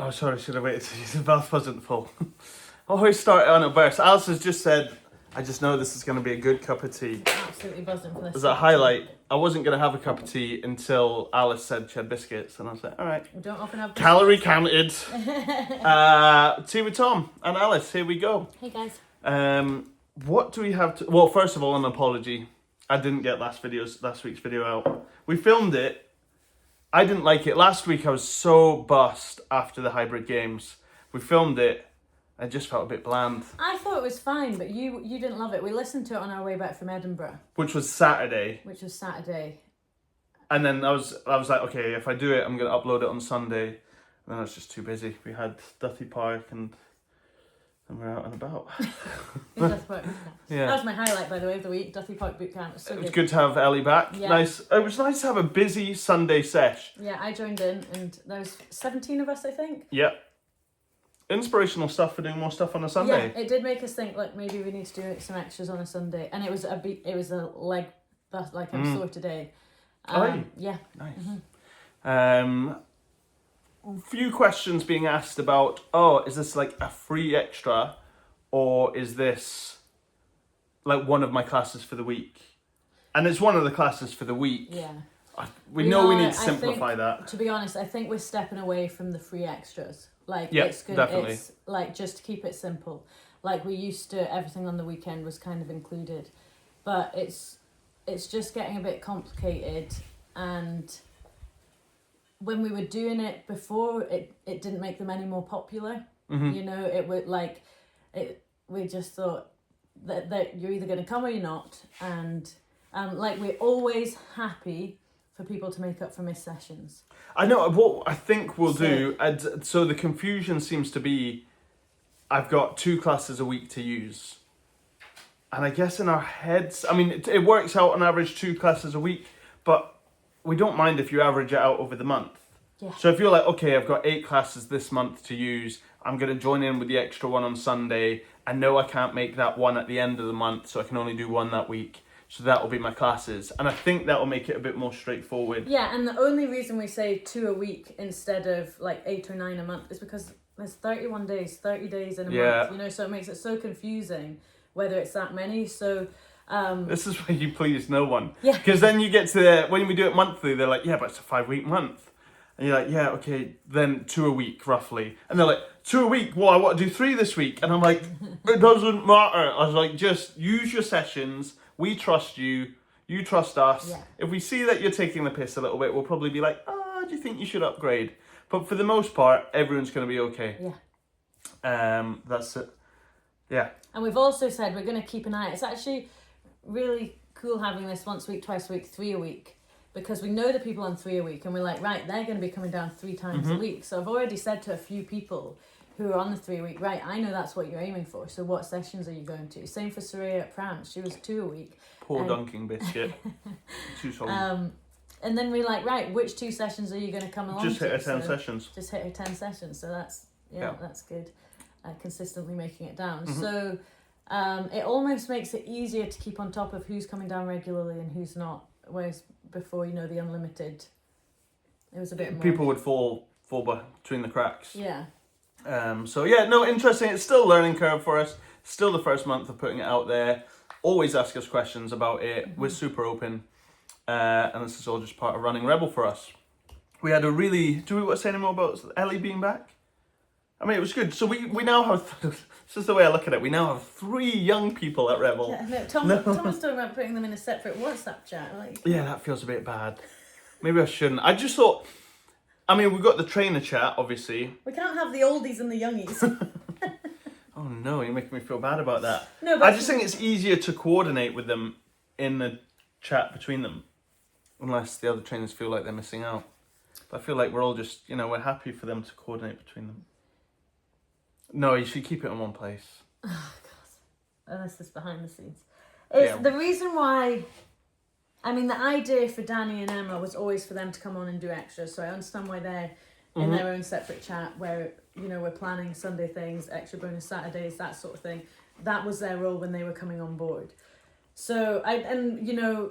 Oh, sorry, should have waited till the bath wasn't full. Always start on a burst. Alice has just said, I just know this is going to be a good cup of tea. Absolutely buzzing for this. As a highlight, I wasn't going to have a cup of tea until Alice said she had biscuits, and I was like, all right. We don't often have biscuits. Calorie counted. Tea with Tom and Alice, here we go. Hey guys. What do we have to... Well, first of all, an apology. I didn't get last week's video out. We filmed it. I didn't like it. Last week I was so buzzed after the hybrid games. We filmed it. I just felt a bit bland. I thought it was fine, but you didn't love it. We listened to it on our way back from Edinburgh. Which was Saturday. And then I was like, okay, if I do it, I'm going to upload it on Sunday. And then I was just too busy. We had Duthie Park and we're out and about. Duthie Park Bootcamp. Yeah. That was my highlight, by the way, of the week. Duthie Park Bootcamp. It was so It was good to have Ellie back. Yeah. Nice. It was nice to have a busy Sunday sesh. Yeah, I joined in and there was 17 of us, I think. Yeah. Inspirational stuff for doing more stuff on a Sunday. Yeah, it did make us think, like, maybe we need to do some extras on a Sunday. And it was a leg bust, like I'm sore today. Yeah. Nice. Few questions being asked about, is this like a free extra or is this like one of my classes for the week? And it's one of the classes for the week. Yeah. We know we need to simplify that. To be honest, I think we're stepping away from the free extras. Like, it's good. Definitely. It's like, just to keep it simple. Like, we used to, everything on the weekend was kind of included. But it's just getting a bit complicated, and when we were doing it before, it didn't make them any more popular. Mm-hmm. You know, it would like it. We just thought that you're either going to come or you're not, and like, we're always happy for people to make up for missed sessions. I know what I think we'll do. And so the confusion seems to be, I've got 2 classes a week to use. And I guess in our heads, I mean, it works out on average 2 classes a week, but we don't mind if you average it out over the month. Yeah. So if you're like, okay, I've got 8 classes this month to use, I'm going to join in with the extra one on Sunday. I know I can't make that one at the end of the month, so I can only do one that week. So that will be my classes. And I think that will make it a bit more straightforward. Yeah, and the only reason we say 2 a week instead of like 8 or 9 a month is because there's 31 days, 30 days in a month, you know, so it makes it so confusing whether it's that many. So this is where you please no one. Yeah. Because then you get to when we do it monthly, they're like, yeah, but it's a 5-week month. And you're like, yeah, okay, then 2 a week roughly. And they're like, 2 a week? Well, I want to do 3 this week. And I'm like, it doesn't matter. I was like, just use your sessions. We trust you. You trust us. Yeah. If we see that you're taking the piss a little bit, we'll probably be like, do you think you should upgrade? But for the most part, everyone's going to be okay. Yeah. That's it. Yeah. And we've also said we're going to keep an eye. It's actually really cool having this once a week, twice a week, 3 a week. Because we know the people on 3 a week and we're like, right, they're going to be coming down 3 times a week. So I've already said to a few people who are on the 3 a week, right, I know that's what you're aiming for. So what sessions are you going to? Same for Soraya at France. She was 2 a week. Poor dunking biscuit. Too solid. And then we're like, right, which 2 sessions are you going to come along Just to? hit her 10 sessions. Just hit her 10 sessions. So that's good. Consistently making it down. So it almost makes it easier to keep on top of who's coming down regularly and who's not. Whereas before, you know, the unlimited, it was a bit more... People would fall between the cracks. Yeah. So yeah, no, interesting. It's still a learning curve for us. Still the first month of putting it out there. Always ask us questions about it. We're super open. And this is all just part of running Rebel for us. We had a really... Do we want to say any more about Ellie being back? I mean, it was good. So we now have... This is the way I look at it. We now have 3 young people at Rebel. Yeah, no, Tom was talking about putting them in a separate WhatsApp chat. Like... Yeah, that feels a bit bad. Maybe I shouldn't. I just thought... I mean, we've got the trainer chat, obviously. We can't have the oldies and the youngies. Oh no, you're making me feel bad about that. No, but I just think it's easier to coordinate with them in the chat between them. Unless the other trainers feel like they're missing out. But I feel like we're all just, you know, we're happy for them to coordinate between them. No, you should keep it in one place. Oh, God. And this is behind the scenes. It's the reason why... I mean, the idea for Danny and Emma was always for them to come on and do extras. So I understand why they're in their own separate chat where, you know, we're planning Sunday things, extra bonus Saturdays, that sort of thing. That was their role when they were coming on board. So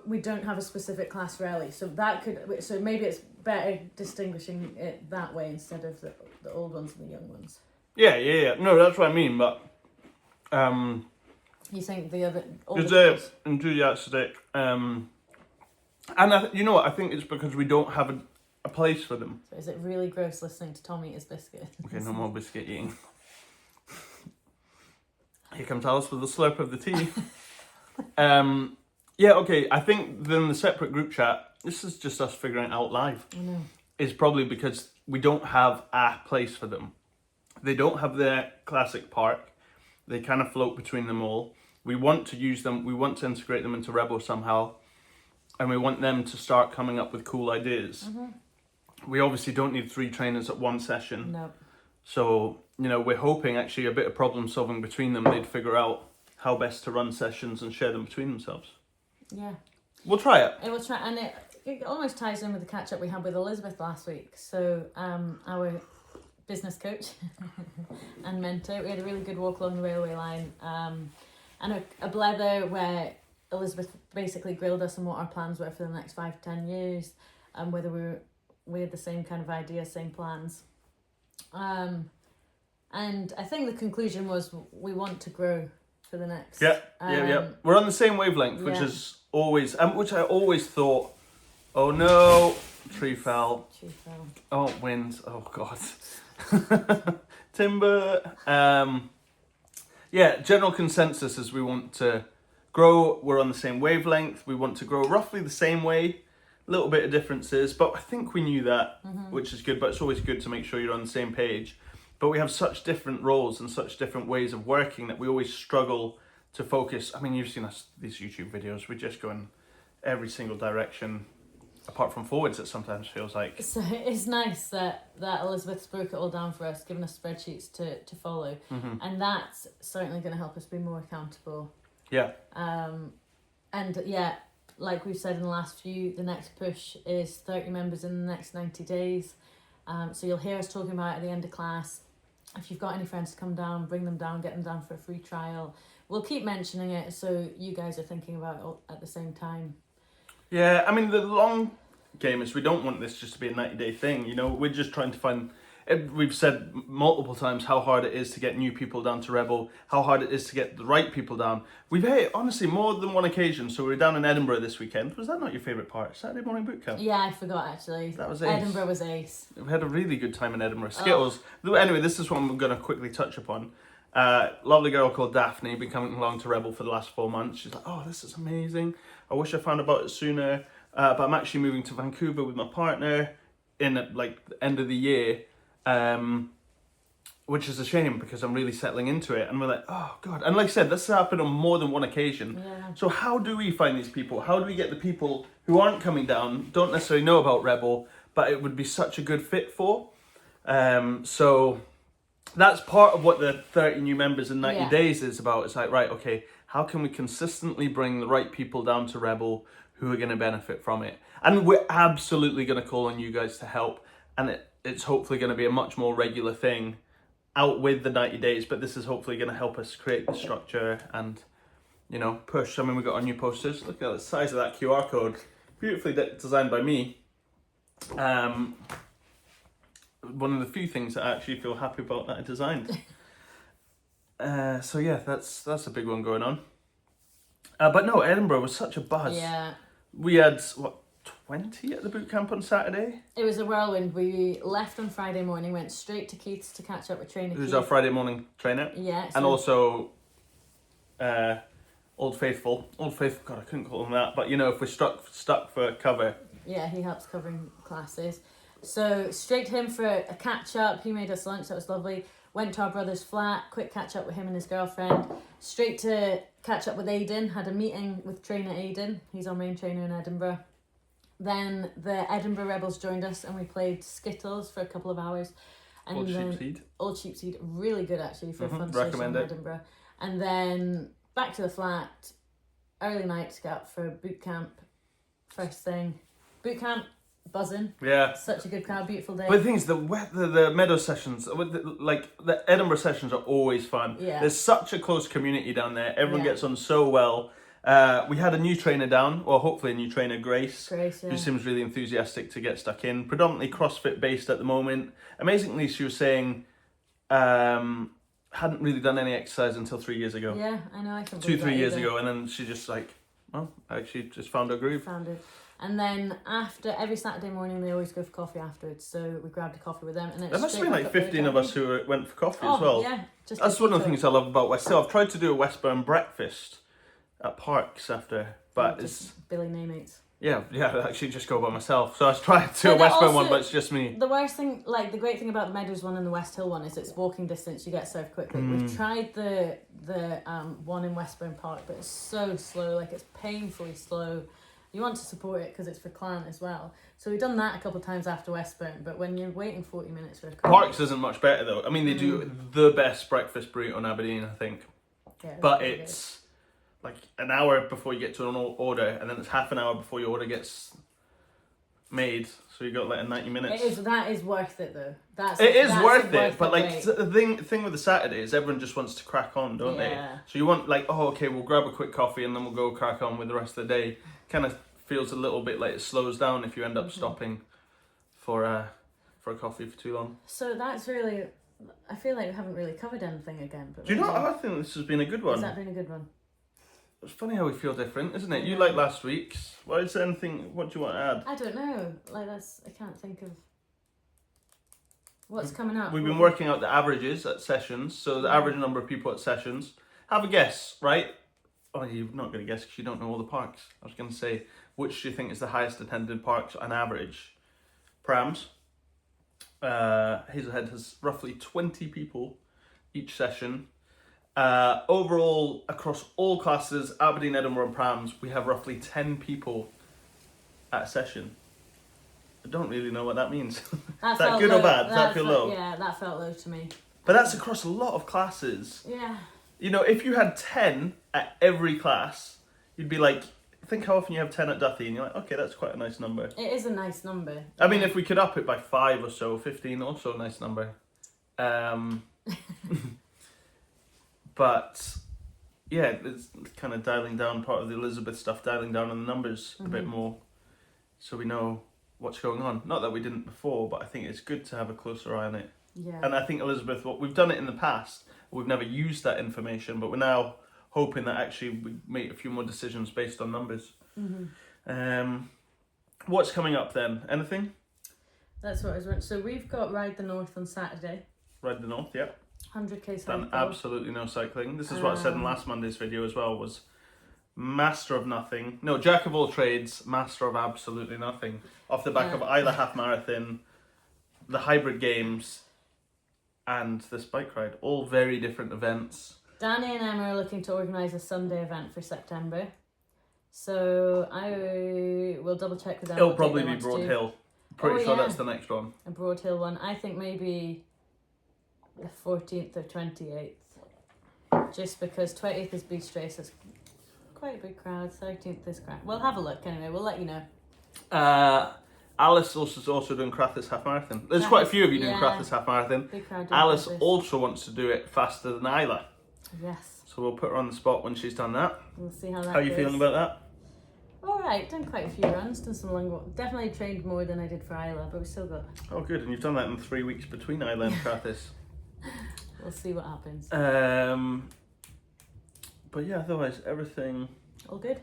we don't have a specific class rally, so maybe it's better distinguishing it that way instead of the old ones and the young ones. Yeah. No, that's what I mean. But you think the other older because they're schools- enthusiastic, and you know what? I think it's because we don't have a place for them. So is it really gross listening to Tom eat his biscuit? Okay, no more biscuit eating. Here comes Alice with a slurp of the tea. Yeah, okay, I think then the separate group chat, this is just us figuring it out live, I know. is probably because we don't have a place for them. They don't have their classic park. They kind of float between them all. We want to use them, we want to integrate them into Rebel somehow, and we want them to start coming up with cool ideas. We obviously don't need 3 trainers at one session. No. So, we're hoping actually a bit of problem solving between them, they'd figure out how best to run sessions and share them between themselves. Yeah. We'll try it. It will try, and it almost ties in with the catch up we had with Elizabeth last week. So, our business coach and mentor, we had a really good walk along the railway line, and a blether where Elizabeth basically grilled us on what our plans were for the next 5 to 10 years, and whether we had the same kind of ideas, same plans. And I think the conclusion was we want to grow for the next. Yeah. We're on the same wavelength, which yeah. is always, which I always thought, oh no, tree fell. Tree fell. Oh, wind. Oh God. Timber. Yeah, general consensus is we want to grow. We're on the same wavelength. We want to grow roughly the same way. A little bit of differences, but I think we knew that, which is good. But it's always good to make sure you're on the same page. But we have such different roles and such different ways of working that we always struggle to focus. I mean, you've seen us, these YouTube videos, we just go in every single direction, apart from forwards, it sometimes feels like. So it's nice that Elizabeth broke it all down for us, giving us spreadsheets to follow. And that's certainly going to help us be more accountable. Yeah. And yeah, like we've said in the last few, the next push is 30 members in the next 90 days. So you'll hear us talking about it at the end of class. If you've got any friends to come down, bring them down, get them down for a free trial. We'll keep mentioning it so you guys are thinking about it at the same time. Yeah, I mean, the long game is we don't want this just to be a 90-day thing. We're just trying to find... We've said multiple times how hard it is to get new people down to Rebel, how hard it is to get the right people down. We've had, honestly, more than one occasion. So we were down in Edinburgh this weekend. Was that not your favourite part? Saturday morning bootcamp? Yeah, I forgot actually. That was ace. Edinburgh was ace. We had a really good time in Edinburgh. Skittles. Anyway, this is one we're going to quickly touch upon. Lovely girl called Daphne, been coming along to Rebel for the last 4 months. She's like, oh, this is amazing. I wish I found about it sooner. But I'm actually moving to Vancouver with my partner in the end of the year. Which is a shame because I'm really settling into it, and we're like, oh God. And like I said, this has happened on more than one occasion. Yeah. So how do we find these people? How do we get the people who aren't coming down, don't necessarily know about Rebel, but it would be such a good fit for? So that's part of what the 30 new members in 90 days is about. It's like, right, okay, how can we consistently bring the right people down to Rebel who are going to benefit from it? And we're absolutely going to call on you guys to help, and it's hopefully going to be a much more regular thing out with the 90 days, but this is hopefully going to help us create the structure and, push. I mean, we got our new posters. Look at the size of that QR code. Beautifully designed by me. One of the few things that I actually feel happy about that I designed. So yeah, that's a big one going on. But no, Edinburgh was such a buzz. Yeah. We had, 20 at the bootcamp on Saturday? It was a whirlwind. We left on Friday morning, went straight to Keith's to catch up with trainer Who's Keith. our Friday morning trainer. Yeah. And also Old Faithful. God, I couldn't call him that. But if we're stuck for cover. Yeah, he helps covering classes. So straight to him for a catch up. He made us lunch, that was lovely. Went to our brother's flat, quick catch up with him and his girlfriend. Straight to catch up with Aidan, had a meeting with trainer Aidan. He's our main trainer in Edinburgh. Then the Edinburgh Rebels joined us and we played Skittles for a couple of hours. And Old Sheepseed. Old Sheepseed, really good actually for a fun Recommend session in it. Edinburgh. And then back to the flat, early night to get up for boot camp. First thing, boot camp, buzzing. Yeah. Such a good crowd, beautiful day. But the thing is, the meadow sessions, the Edinburgh sessions are always fun. Yeah. There's such a close community down there. Everyone gets on so well. We had a new trainer down, or hopefully a new trainer, Grace, Grace, yeah. who seems really enthusiastic to get stuck in. Predominantly CrossFit based at the moment. Amazingly, she was saying hadn't really done any exercise until 3 years ago. Yeah, I know. I can 2-3 years ago, and then she just like, well, I actually just found her groove. Found it. And then after every Saturday morning, they always go for coffee afterwards. So we grabbed a coffee with them, and There must have been like 15 of us who went for coffee as well. Yeah, that's one of the things I love about West Hill. I've tried to do a Westburn breakfast at Parks after, but it's Billy Naymates. Yeah, I actually just go by myself. So I was trying to do a Westburn one, but it's just me. The worst thing, like the great thing about the Meadows one and the West Hill one is it's walking distance. You get served quickly. We've tried the one in Westburn Park, but it's so slow. Like it's painfully slow. You want to support it because it's for Clan as well. So we've done that a couple of times after Westburn. But when you're waiting 40 minutes for a coffee, Parks isn't much better though. I mean, they do the best breakfast burrito in Aberdeen, I think. Yeah, but it's like an hour before you get to an order, and then it's half an hour before your order gets made. So you got like 90 minutes. That is worth it though. That's worth it. But like the thing with the Saturday is everyone just wants to crack on, don't they? So you want like, oh, okay, we'll grab a quick coffee and then we'll go crack on with the rest of the day. Kind of feels a little bit like it slows down if you end up stopping for a coffee for too long. So that's really, I feel like we haven't really covered anything again. But do you know? I think this has been a good one. Has that been a good one? It's funny how we feel different, isn't it? You like last week's. What is there anything? What do you want to add? I don't know. Like I can't think of what's coming up. We've been working out the averages at sessions. So the average number of people at sessions. Have a guess, right? Oh, you're not going to guess because you don't know all the parks. I was going to say, which do you think is the highest attended parks on average? Prams. Hazelhead has roughly 20 people each session. Overall, across all classes, Aberdeen, Edinburgh and Prams, we have roughly 10 people at a session. I don't really know what that means. Is that good or bad? Does that feel low? Yeah, that felt low to me. But that's across a lot of classes. Yeah. You know, if you had 10 at every class, you'd be like, think how often you have 10 at Duthie, and you're like, okay, that's quite a nice number. It is a nice number. I mean, if we could up it by 5 or so, 15, also a nice number. But yeah, it's kind of dialing down part of the Elizabeth stuff, dialing down on the numbers a bit more, so we know what's going on. Not that we didn't before, but I think it's good to have a closer eye on it. Yeah. And I think Elizabeth, we've done it in the past, we've never used that information, but we're now hoping that actually we make a few more decisions based on numbers. What's coming up then? Anything? That's what I was wondering. So we've got Ride the North on Saturday. Ride the North, yeah. 100k cycle. Done absolutely no cycling. This is what I said in last Monday's video as well, was master of nothing. No, jack of all trades, master of absolutely nothing. Off the back of Isla Half Marathon, the hybrid games, and this bike ride. All very different events. Danny and Emma are looking to organise a Sunday event for September. So I will double check with them. It'll probably be Broad Hill. Pretty sure that's the next one. A Broad Hill one. I think maybe the 14th or 28th. Just because 28th is Beast Race. It's quite a big crowd. 13th is crowd. We'll have a look anyway. We'll let you know. Alice is also doing Crathis Half Marathon. There's quite a few of you doing Crathis Half Marathon. Big crowd. Alice also wants to do it faster than Isla. Yes. So we'll put her on the spot when she's done that. We'll see how that How are you feeling about that? Alright, done quite a few runs, done some long walks. Definitely trained more than I did for Isla, but we still got... Oh good, and you've done that in 3 weeks between Isla and Crathis. We'll see what happens. But yeah, otherwise everything... All good?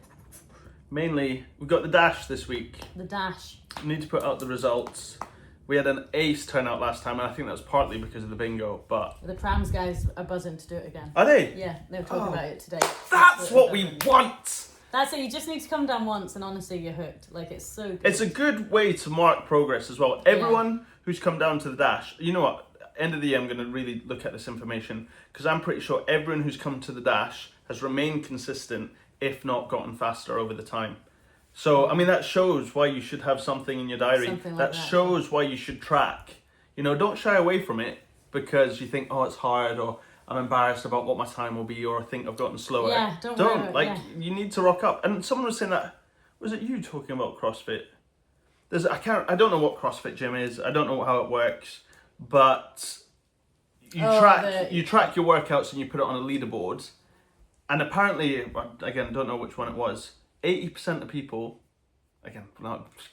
Mainly, we've got the dash this week. The dash. We need to put out the results. We had an ace turnout last time, and I think that was partly because of the bingo, but... The Prams guys are buzzing to do it again. Are they? Yeah, they were talking about it today. That's what we want! That's it, you just need to come down once and honestly you're hooked. Like, it's so good. It's a good way to mark progress as well. Everyone who's come down to the dash, you know what, end of the year I'm going to really look at this information, because I'm pretty sure everyone who's come to the dash has remained consistent, if not gotten faster over the time. So, I mean, that shows why you should have something in your diary. Something like that shows why you should track. You know, don't shy away from it because you think, oh, it's hard, or I'm embarrassed about what my time will be, or I think I've gotten slower. Yeah, don't worry about you need to rock up. And someone was saying that, was it you talking about CrossFit? I don't know what CrossFit gym is. I don't know how it works, but you track your workouts and you put it on a leaderboard. And apparently, again, don't know which one it was, 80% of people, again,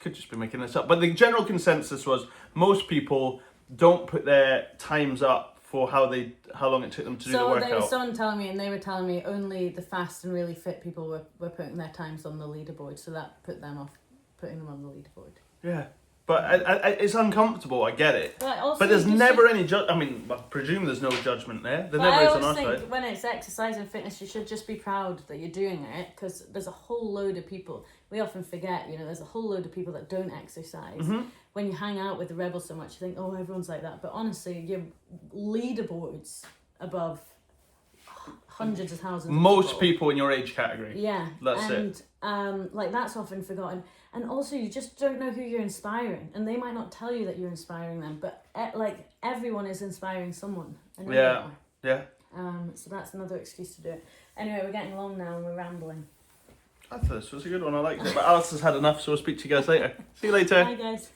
could just be making this up, but the general consensus was most people don't put their times up for how long it took them to do the So there was workout. someone telling me, and they were telling me only the fast and really fit people were putting their times on the leaderboard, so that put them off putting them on the leaderboard. Yeah. But it's uncomfortable, I get it. But there's never any I presume there's no judgment there. There never is on our side. I always think when it's exercise and fitness, you should just be proud that you're doing it, because there's a whole load of people. We often forget, there's a whole load of people that don't exercise. Mm-hmm. When you hang out with the rebels so much, you think, oh, everyone's like that. But honestly, your leaderboards above hundreds of thousands Most people in your age category. Yeah. That's it. And that's often forgotten. And also, you just don't know who you're inspiring. And they might not tell you that you're inspiring them, but everyone is inspiring someone. And Yeah. so that's another excuse to do it. Anyway, we're getting long now and we're rambling. I thought this was a good one. I liked it. But Alice has had enough, so we'll speak to you guys later. See you later. Bye, guys.